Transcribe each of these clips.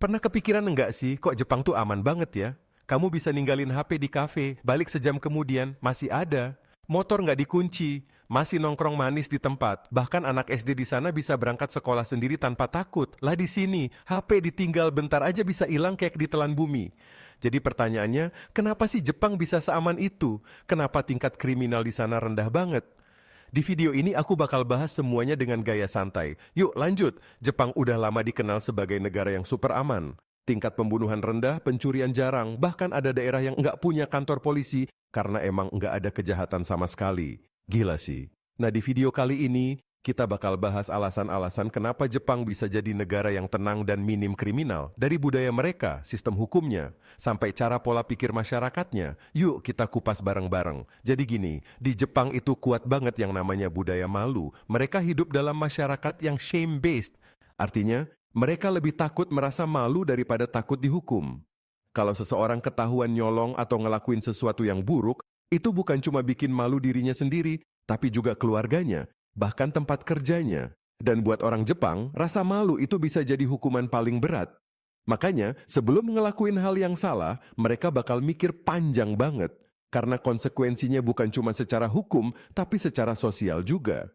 Pernah kepikiran enggak sih, kok Jepang tuh aman banget ya? Kamu bisa ninggalin HP di kafe, balik sejam kemudian, masih ada. Motor nggak dikunci, masih nongkrong manis di tempat. Bahkan anak SD di sana bisa berangkat sekolah sendiri tanpa takut. Lah di sini, HP ditinggal bentar aja bisa hilang kayak ditelan bumi. Jadi pertanyaannya, kenapa sih Jepang bisa seaman itu? Kenapa tingkat kriminal di sana rendah banget? Di video ini aku bakal bahas semuanya dengan gaya santai. Yuk lanjut, Jepang udah lama dikenal sebagai negara yang super aman. Tingkat pembunuhan rendah, pencurian jarang, bahkan ada daerah yang nggak punya kantor polisi karena emang nggak ada kejahatan sama sekali. Gila sih. Nah di video kali ini, kita bakal bahas alasan-alasan kenapa Jepang bisa jadi negara yang tenang dan minim kriminal. Dari budaya mereka, sistem hukumnya, sampai cara pola pikir masyarakatnya. Yuk kita kupas bareng-bareng. Jadi gini, di Jepang itu kuat banget yang namanya budaya malu. Mereka hidup dalam masyarakat yang shame-based. Artinya, mereka lebih takut merasa malu daripada takut dihukum. Kalau seseorang ketahuan nyolong atau ngelakuin sesuatu yang buruk, itu bukan cuma bikin malu dirinya sendiri, tapi juga keluarganya, bahkan tempat kerjanya. Dan buat orang Jepang, rasa malu itu bisa jadi hukuman paling berat. Makanya, sebelum ngelakuin hal yang salah, mereka bakal mikir panjang banget. Karena konsekuensinya bukan cuma secara hukum, tapi secara sosial juga.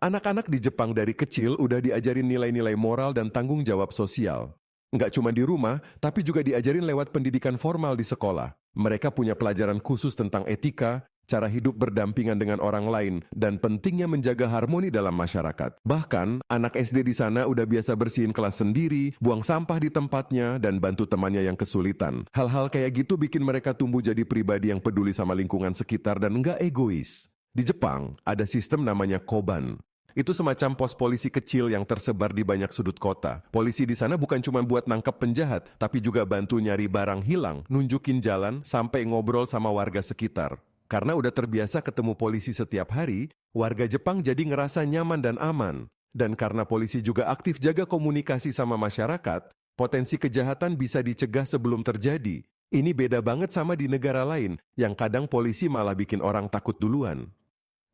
Anak-anak di Jepang dari kecil udah diajarin nilai-nilai moral dan tanggung jawab sosial. Nggak cuma di rumah, tapi juga diajarin lewat pendidikan formal di sekolah. Mereka punya pelajaran khusus tentang etika, cara hidup berdampingan dengan orang lain, dan pentingnya menjaga harmoni dalam masyarakat. Bahkan, anak SD di sana udah biasa bersihin kelas sendiri, buang sampah di tempatnya, dan bantu temannya yang kesulitan. Hal-hal kayak gitu bikin mereka tumbuh jadi pribadi yang peduli sama lingkungan sekitar dan nggak egois. Di Jepang, ada sistem namanya koban. Itu semacam pos polisi kecil yang tersebar di banyak sudut kota. Polisi di sana bukan cuma buat nangkep penjahat, tapi juga bantu nyari barang hilang, nunjukin jalan, sampai ngobrol sama warga sekitar. Karena udah terbiasa ketemu polisi setiap hari, warga Jepang jadi ngerasa nyaman dan aman. Dan karena polisi juga aktif jaga komunikasi sama masyarakat, potensi kejahatan bisa dicegah sebelum terjadi. Ini beda banget sama di negara lain, yang kadang polisi malah bikin orang takut duluan.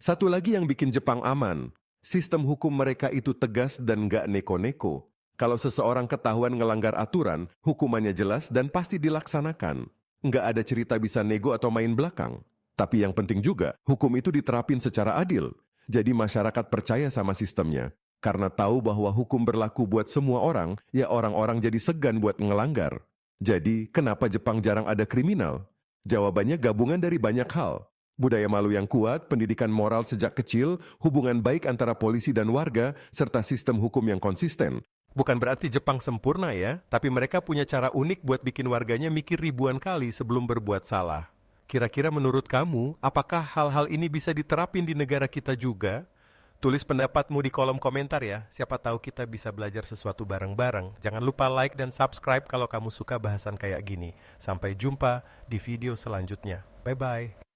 Satu lagi yang bikin Jepang aman, sistem hukum mereka itu tegas dan nggak neko-neko. Kalau seseorang ketahuan ngelanggar aturan, hukumannya jelas dan pasti dilaksanakan. Nggak ada cerita bisa nego atau main belakang. Tapi yang penting juga, hukum itu diterapin secara adil. Jadi masyarakat percaya sama sistemnya. Karena tahu bahwa hukum berlaku buat semua orang, ya orang-orang jadi segan buat ngelanggar. Jadi, kenapa Jepang jarang ada kriminal? Jawabannya gabungan dari banyak hal. Budaya malu yang kuat, pendidikan moral sejak kecil, hubungan baik antara polisi dan warga, serta sistem hukum yang konsisten. Bukan berarti Jepang sempurna ya, tapi mereka punya cara unik buat bikin warganya mikir ribuan kali sebelum berbuat salah. Kira-kira menurut kamu, apakah hal-hal ini bisa diterapin di negara kita juga? Tulis pendapatmu di kolom komentar ya, siapa tahu kita bisa belajar sesuatu bareng-bareng. Jangan lupa like dan subscribe kalau kamu suka bahasan kayak gini. Sampai jumpa di video selanjutnya. Bye-bye.